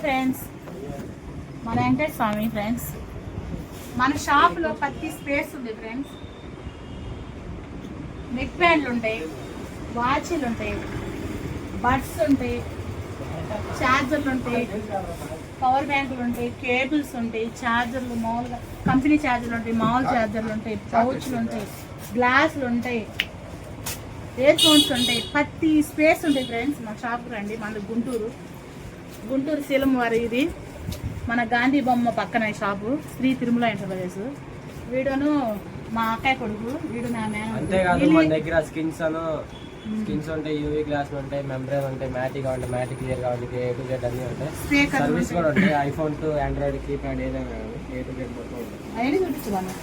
Friends, మన వెంకటేశ్వర స్వామి friends, మన షాప్లో ప్రతి స్పేస్ ఉంది ఫ్రెండ్స్. నెక్ బ్యాండ్లు ఉంటాయి, వాచీలు ఉంటాయి, బడ్స్ ఉంటాయి, ఛార్జర్లు ఉంటాయి, పవర్ బ్యాంకులు ఉంటాయి, కేబుల్స్ ఉంటాయి, ఛార్జర్లు మామూలుగా కంపెనీ ఛార్జర్లు ఉంటాయి, మామూలు ఛార్జర్లు ఉంటాయి, పౌచ్లు ఉంటాయి, గ్లాసులు ఉంటాయి, ఇయర్ ఫోన్స్ ఉంటాయి. ప్రతి స్పేస్ ఉంటాయి ఫ్రెండ్స్. మా షాప్కి రండి. మన గుంటూరు శీలం వారి ఇది మన గాంధీ బొమ్మ పక్కన షాపు, శ్రీ తిరుమల ఎంటర్ప్రైజెస్. వీడును మా అక్కయ్య కొడుకు, వీడు నా అంతేకాదు మన దగ్గర స్కిన్స్ ఉంటాయి, యూవీ గ్లాసులు ఉంటాయి, మెంబ్రేన్ ఉంటాయి, మ్యాటిక్ కావాలి, మ్యాటిక్ క్లియర్ కావాలి, ఏ టు జెడ్ అన్నీ ఉంటాయి. సర్వీస్ కూడా ఉంటాయి, ఐఫోన్ టు ఆండ్రాయిడ్ కీప్యాడ్ ఏదైనా ఏ టు జెడ్ మొత్తం ఉంటుంది. అవన్నీ చూపించమన్నా.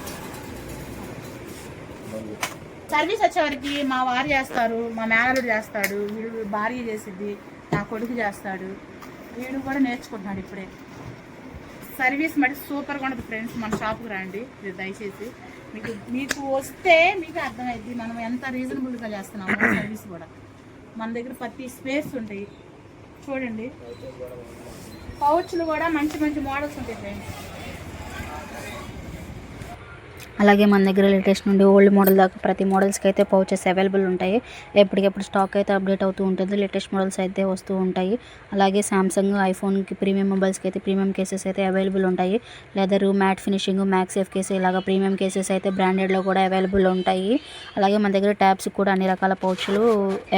సర్వీస్ వచ్చేవారికి మా వారు చేస్తారు, మా మేనలుడు చేస్తాడు, వీడు భార్య చేసిద్ది, నా కొడుకు చేస్తాడు, వీడు కూడా నేర్చుకుంటున్నాడు ఇప్పుడే. సర్వీస్ మట్టి సూపర్గా ఉంటుంది ఫ్రెండ్స్. మన షాప్కి రండి దయచేసి. మీకు వస్తే మీకు అర్థమైంది మనం ఎంత రీజనబుల్గా చేస్తున్నాము. సర్వీస్ కూడా మన దగ్గర ప్రతి స్పేస్ ఉంటాయి. చూడండి, పౌచ్లు కూడా మంచి మంచి మోడల్స్ ఉంటాయి ఫ్రెండ్స్. అలాగే మన దగ్గర లేటెస్ట్ నుండి ఓల్డ్ మోడల్ దాకా ప్రతి మోడల్స్కి అయితే పౌచెస్ అవైలబుల్ ఉంటాయి. ఎప్పటికెప్పుడు స్టాక్ అయితే అప్డేట్ అవుతూ ఉంటుంది. లేటెస్ట్ మోడల్స్ అయితే వస్తూ ఉంటాయి. అలాగే సామ్సంగ్, ఐఫోన్కి ప్రీమియం మొబైల్స్కి అయితే ప్రీమియం కేసెస్ అయితే అవైలబుల్ ఉంటాయి. Leather, matte finishing, MagSafe case ఇలాగ ప్రీమియం కేసెస్ అయితే బ్రాండెడ్లో కూడా అవైలబుల్ ఉంటాయి. అలాగే మన దగ్గర ట్యాబ్స్ కూడా అన్ని రకాల పౌచ్లు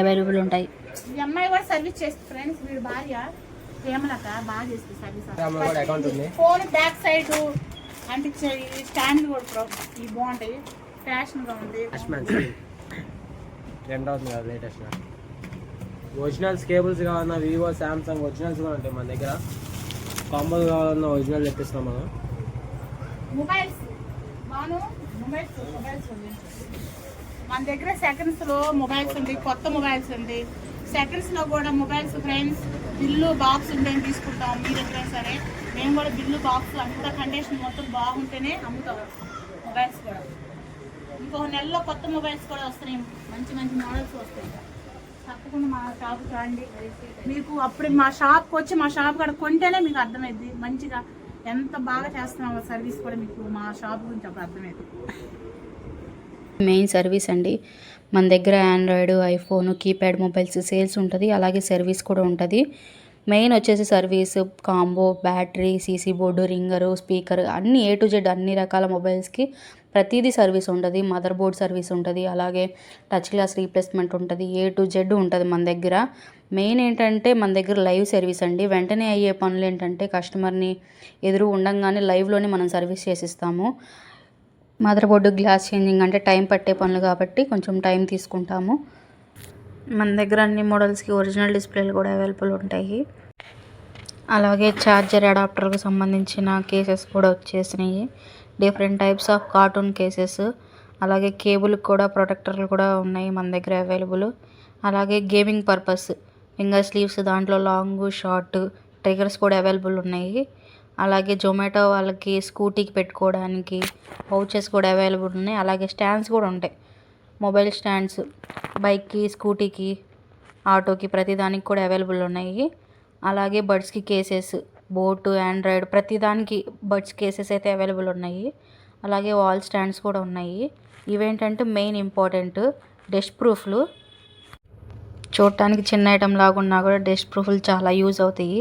అవైలబుల్ ఉంటాయి. ఈ అమ్మాయి కూడా సర్వీస్ చేస్తుంది ఫ్రెండ్స్. వీడు భార్య ప్రేమలక బాగా చేస్తుంది సర్వీస్. ఫోన్ బ్యాక్ సైడ్ అంటే స్టాండ్ కూడా ఇవి బాగుంటాయి, ఫ్యాషన్గా ఉంది. ట్రెండ్ అవుతుంది కదా లేటెస్ట్. ఒరిజినల్స్ కేబుల్స్ కావాలన్నా వివో, సామ్సంగ్ ఒరిజినల్స్ కూడా ఉంటాయి మన దగ్గర. కాంబోలు కావాలన్నా ఒరిజినల్ తెప్పిస్తాం మనం. మొబైల్స్ ఉంది మన దగ్గర. సెకండ్స్లో మొబైల్స్ ఉంది, కొత్త మొబైల్స్ ఉంది. సెకండ్స్లో కూడా మొబైల్స్ ఫ్రెండ్స్ బిల్లు బాక్స్ ఉంటేనే తీసుకుంటాం. మీరు ఎప్పుడైనా సరే మేము కూడా బిల్లు బాక్స్ అంతా కండిషన్ మొత్తం బాగుంటేనే అమ్ముతాం మొబైల్స్ కూడా. ఇంకొక నెలలో కొత్త మొబైల్స్ కూడా వస్తున్నాయి, మంచి మంచి మోడల్స్ వస్తాయి. తప్పకుండా మా షాప్కి రండి. మీకు అప్పుడు మా షాప్కి వచ్చి మా షాప్ కాడ కొంటేనే మీకు అర్థమైంది మంచిగా ఎంత బాగా చేస్తున్నామో సర్వీస్ కూడా మీకు మా షాప్ గురించి అప్పుడు అర్థమైంది. మెయిన్ సర్వీస్ అండి. మన దగ్గర Android, iPhone, keypad mobiles sales ఉంటుంది. అలాగే సర్వీస్ కూడా ఉంటుంది. మెయిన్ వచ్చేసి service, combo, battery, CC board, ringer, speaker అన్ని ఏ టు జెడ్ అన్ని రకాల మొబైల్స్కి ప్రతిదీ సర్వీస్ ఉంటుంది. మదర్ బోర్డ్ సర్వీస్ ఉంటుంది. అలాగే టచ్ గ్లాస్ రీప్లేస్మెంట్ ఉంటుంది. ఏ టు జెడ్ ఉంటుంది మన దగ్గర. మెయిన్ ఏంటంటే మన దగ్గర లైవ్ సర్వీస్ అండి. వెంటనే అయ్యే పనులు ఏంటంటే కస్టమర్ని ఎదురు ఉండంగానే లైవ్లోనే మనం సర్వీస్ చేసిస్తాము. మదర్ బోర్డు గ్లాస్ చేంజింగ్ అంటే టైం పట్టే పనులు కాబట్టి కొంచెం టైం తీసుకుంటాము. మన దగ్గర అన్ని మోడల్స్కి ఒరిజినల్ డిస్ప్లేలు కూడా అవైలబుల్ ఉంటాయి. అలాగే ఛార్జర్ అడాప్టర్కి సంబంధించిన కేసెస్ కూడా వచ్చేసినాయి. Different types of cartoon cases, అలాగే కేబుల్ కూడా ప్రొటెక్టర్లు కూడా ఉన్నాయి మన దగ్గర అవైలబుల్. అలాగే గేమింగ్ పర్పస్ ఫింగర్ స్లీవ్స్, దాంట్లో లాంగ్, షార్ట్ ట్రిగర్స్ కూడా అవైలబుల్ ఉన్నాయి. అలాగే జొమాటో వాళ్ళకి స్కూటీకి పెట్టుకోవడానికి పౌచెస్ కూడా అవైలబుల్ ఉన్నాయి. అలాగే స్టాండ్స్ కూడా ఉంటాయి, మొబైల్ స్టాండ్స్ బైక్కి, స్కూటీకి, ఆటోకి ప్రతిదానికి కూడా అవైలబుల్ ఉన్నాయి. అలాగే బడ్స్కి కేసెస్, బోట్, ఆండ్రాయిడ్ ప్రతిదానికి బడ్స్ కేసెస్ అయితే అవైలబుల్ ఉన్నాయి. అలాగే వాల్ స్టాండ్స్ కూడా ఉన్నాయి. ఇవేంటంటే మెయిన్ ఇంపార్టెంట్ డస్ట్ ప్రూఫ్లు. చూడటానికి చిన్న ఐటమ్ లాగా ఉన్నా కూడా డస్ట్ ప్రూఫ్లు చాలా యూజ్ అవుతాయి,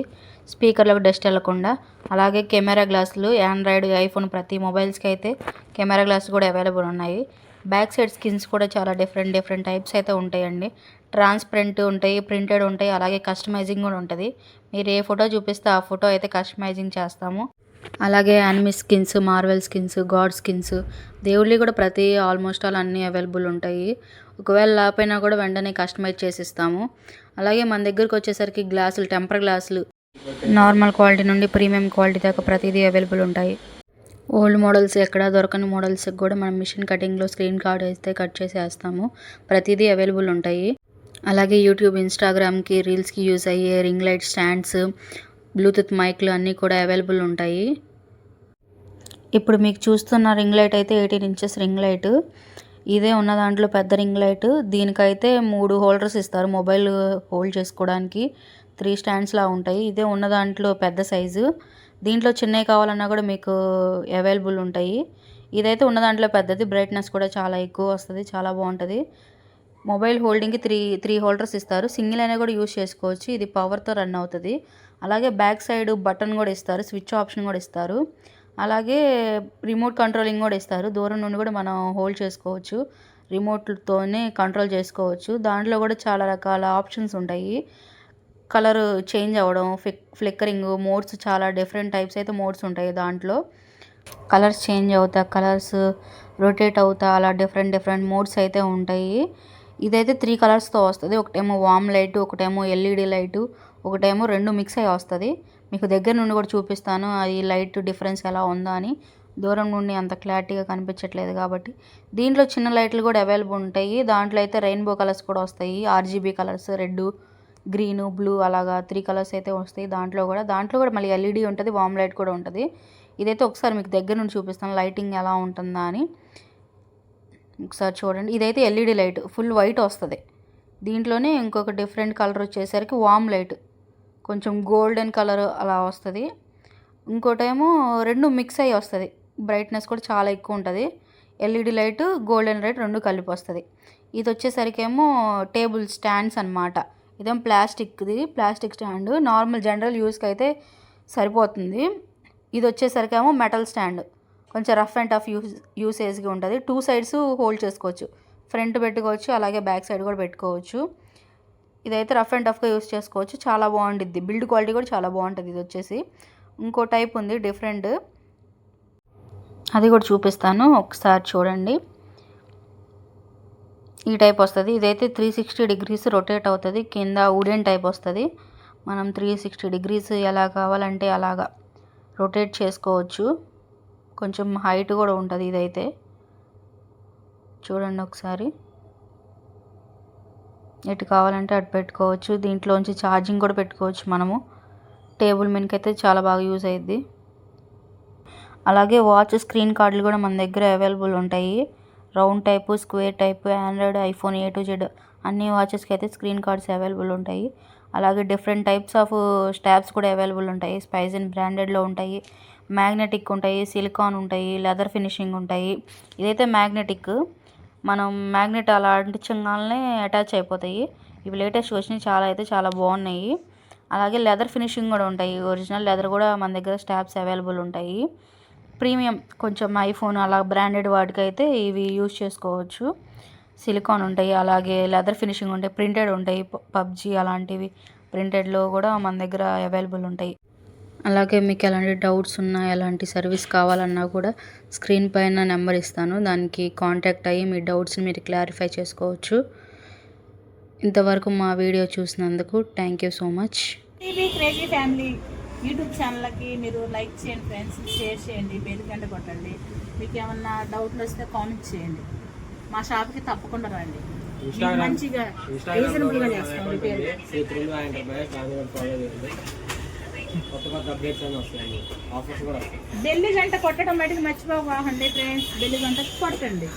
స్పీకర్లకు డస్ట్ వెళ్ళకుండా. అలాగే కెమెరా గ్లాసులు, ఆండ్రాయిడ్, ఐఫోన్ ప్రతి మొబైల్స్కి అయితే కెమెరా గ్లాస్ కూడా అవైలబుల్ ఉన్నాయి. బ్యాక్ సైడ్ స్కిన్స్ కూడా చాలా డిఫరెంట్ టైప్స్ అయితే ఉంటాయండి. ట్రాన్స్పరెంట్ ఉంటాయి, ప్రింటెడ్ ఉంటాయి, అలాగే కస్టమైజింగ్ కూడా ఉంటుంది. మీరు ఏ ఫోటో చూపిస్తే ఆ ఫోటో అయితే కస్టమైజింగ్ చేస్తాము. అలాగే anime skins, Marvel skins, god skins, దేవుళ్ళవి కూడా ప్రతి ఆల్మోస్ట్ ఆల్ అన్నీ అవైలబుల్ ఉంటాయి. ఒకవేళ లేకపోయినా కూడా వెంటనే కస్టమైజ్ చేసిస్తాము. అలాగే మన దగ్గరకు వచ్చేసరికి గ్లాసులు, టెంపర్ గ్లాసులు నార్మల్ క్వాలిటీ నుండి ప్రీమియం క్వాలిటీ దాకా ప్రతిదీ అవైలబుల్ ఉంటాయి. ఓల్డ్ మోడల్స్ ఎక్కడ దొరకని మోడల్స్కి కూడా మనం మిషన్ కటింగ్లో స్క్రీన్ కార్డ్ అయితే కట్ చేసేస్తాము. ప్రతిదీ అవైలబుల్ ఉంటాయి. అలాగే యూట్యూబ్, ఇన్స్టాగ్రామ్కి, రీల్స్కి యూజ్ అయ్యే రింగ్ లైట్ స్టాండ్స్, బ్లూటూత్ మైక్లు అన్నీ కూడా అవైలబుల్ ఉంటాయి. ఇప్పుడు మీకు చూస్తున్న రింగ్ లైట్ అయితే 18 ఇంచెస్ రింగ్ లైట్. ఇదే ఉన్న దాంట్లో పెద్ద రింగ్ లైట్. దీనికైతే 3 హోల్డర్స్ ఇస్తారు మొబైల్ హోల్డ్ చేసుకోవడానికి. 3 స్టాండ్స్లా ఉంటాయి. ఇదే ఉన్న దాంట్లో పెద్ద సైజు. దీంట్లో చిన్నవి కావాలన్నా కూడా మీకు అవైలబుల్ ఉంటాయి. ఇదైతే ఉన్న దాంట్లో పెద్దది, బ్రైట్నెస్ కూడా చాలా ఎక్కువ వస్తుంది, చాలా బాగుంటుంది. మొబైల్ హోల్డింగ్కి త్రీ హోల్డర్స్ ఇస్తారు. సింగిల్ అయినా కూడా యూస్ చేసుకోవచ్చు. ఇది పవర్తో రన్ అవుతుంది. అలాగే బ్యాక్ సైడ్ బటన్ కూడా ఇస్తారు, స్విచ్ ఆప్షన్ కూడా ఇస్తారు. అలాగే రిమోట్ కంట్రోలింగ్ కూడా ఇస్తారు. దూరం నుండి కూడా మనం హోల్డ్ చేసుకోవచ్చు, రిమోట్తోనే కంట్రోల్ చేసుకోవచ్చు. దాంట్లో కూడా చాలా రకాల ఆప్షన్స్ ఉంటాయి. కలర్ చేంజ్ అవ్వడం, ఫ్లిక్కరింగ్, మోడ్స్, చాలా డిఫరెంట్ టైప్స్ అయితే మోడ్స్ ఉంటాయి దాంట్లో. కలర్స్ చేంజ్ అవుతా, కలర్స్ రొటేట్ అవుతా, అలా డిఫరెంట్ మోడ్స్ అయితే ఉంటాయి. ఇదైతే 3 కలర్స్తో వస్తుంది. ఒకటేమో వామ్ లైట్, ఒకటేమో ఎల్ఈడి లైటు, ఒకటేమో 2 మిక్స్ అయ్యి వస్తుంది. మీకు దగ్గర నుండి కూడా చూపిస్తాను అది లైట్ డిఫరెన్స్ ఎలా ఉందా అని. దూరం నుండి అంత క్లారిటీగా కనిపించట్లేదు కాబట్టి. దీంట్లో చిన్న లైట్లు కూడా అవైలబుల్ ఉంటాయి. దాంట్లో అయితే రెయిన్బో కలర్స్ కూడా వస్తాయి, RGB colours, red, green, blue, అలాగా 3 కలర్స్ అయితే వస్తాయి. దాంట్లో కూడా మళ్ళీ ఎల్ఈడి ఉంటుంది, వామ్ లైట్ కూడా ఉంటుంది. ఇదైతే ఒకసారి మీకు దగ్గర నుండి చూపిస్తాను లైటింగ్ ఎలా ఉంటుందా అని. ఒకసారి చూడండి. ఇదైతే ఎల్ఈడి లైట్, ఫుల్ వైట్ వస్తుంది. దీంట్లోనే ఇంకొక డిఫరెంట్ కలర్ వచ్చేసరికి వామ్ లైట్, కొంచెం గోల్డెన్ కలర్ అలా వస్తుంది. ఇంకోటేమో 2 మిక్స్ అయ్యి వస్తుంది, బ్రైట్నెస్ కూడా చాలా ఎక్కువ ఉంటుంది. ఎల్ఈడి లైట్, గోల్డెన్ లైట్ 2 కలిపి వస్తుంది. ఇది వచ్చేసరికి ఏమో టేబుల్ స్టాండ్స్ అనమాట. ఇదేమో ప్లాస్టిక్ స్టాండ్, నార్మల్ జనరల్ యూస్కి అయితే సరిపోతుంది. ఇది వచ్చేసరికి ఏమో మెటల్ స్టాండ్, కొంచెం రఫ్ అండ్ టఫ్ యూసేజ్గా ఉంటుంది. 2 సైడ్స్ హోల్డ్ చేసుకోవచ్చు, ఫ్రంట్ పెట్టుకోవచ్చు, అలాగే బ్యాక్ సైడ్ కూడా పెట్టుకోవచ్చు. ఇదైతే రఫ్ అండ్ టఫ్గా యూస్ చేసుకోవచ్చు, చాలా బాగుంటుంది. బిల్డ్ క్వాలిటీ కూడా చాలా బాగుంటుంది. ఇది వచ్చేసి ఇంకో టైప్ ఉంది డిఫరెంట్, అది కూడా చూపిస్తాను ఒకసారి చూడండి. ఈ టైప్ వస్తుంది. ఇదైతే 360 డిగ్రీస్ రొటేట్ అవుతుంది. కింద వుడెన్ టైప్ వస్తుంది. మనం 360 డిగ్రీస్ ఎలా కావాలంటే అలాగా రొటేట్ చేసుకోవచ్చు. కొంచెం హైట్ కూడా ఉంటుంది. ఇదైతే చూడండి ఒకసారి, ఎటు కావాలంటే అటు పెట్టుకోవచ్చు. దీంట్లోంచి ఛార్జింగ్ కూడా పెట్టుకోవచ్చు మనము. టేబుల్ మీదకైతే చాలా బాగా యూజ్ అయ్యిద్ది. అలాగే వాచ్ స్క్రీన్ కార్డులు కూడా మన దగ్గర అవైలబుల్ ఉంటాయి. Round type, square type, Android, iPhone A to Z అన్ని వాచెస్కి అయితే స్క్రీన్ కార్డ్స్ అవైలబుల్ ఉంటాయి. అలాగే డిఫరెంట్ టైప్స్ ఆఫ్ స్టాప్స్ కూడా అవైలబుల్ ఉంటాయి. స్పైజన్ బ్రాండెడ్లో ఉంటాయి, మ్యాగ్నెటిక్ ఉంటాయి, సిలికాన్ ఉంటాయి, లెదర్ ఫినిషింగ్ ఉంటాయి. ఇదైతే మ్యాగ్నెటిక్, మనం మ్యాగ్నెట్ అలా అంటించగానే అటాచ్ అయిపోతాయి. ఇవి లేటెస్ట్ వచ్చినాయి, చాలా బాగున్నాయి. అలాగే లెదర్ ఫినిషింగ్ కూడా ఉంటాయి. ఒరిజినల్ లెదర్ కూడా మన దగ్గర స్టాప్స్ అవైలబుల్ ఉంటాయి. ప్రీమియం కొంచెం ఐఫోన్ అలా బ్రాండెడ్ వాటికైతే ఇవి యూజ్ చేసుకోవచ్చు. సిలికాన్ ఉంటాయి, అలాగే లెదర్ ఫినిషింగ్ ఉంటాయి, ప్రింటెడ్ ఉంటాయి, పబ్జీ అలాంటివి ప్రింటెడ్లో కూడా మన దగ్గర అవైలబుల్ ఉంటాయి. అలాగే మీకు ఎలాంటి డౌట్స్ ఉన్నా, ఎలాంటి సర్వీస్ కావాలన్నా కూడా స్క్రీన్ పైన నెంబర్ ఇస్తాను, దానికి కాంటాక్ట్ అయ్యి మీ డౌట్స్ని మీరు క్లారిఫై చేసుకోవచ్చు. ఇంతవరకు మా వీడియో చూసినందుకు thank you so much. TV crazy family YouTube ఛానల్కి మీరు లైక్ చేయండి ఫ్రెండ్స్, షేర్ చేయండి, బెల్ గంట కొట్టండి. మీకు ఏమన్నా డౌట్లు వస్తే కామెంట్ చేయండి. మా షాప్కి తప్పకుండా రండి, మంచిగా రీజనబుల్గా చేస్తాం రిపేర్. కొత్త అప్డేట్స్ అని వస్తాయండి, ఆఫర్స్ కూడా వస్తాయి. బెల్లి గంట కొట్టడం బయటకు మర్చిపోకండి ఫ్రెండ్స్, బెల్లి గంట కొట్టండి.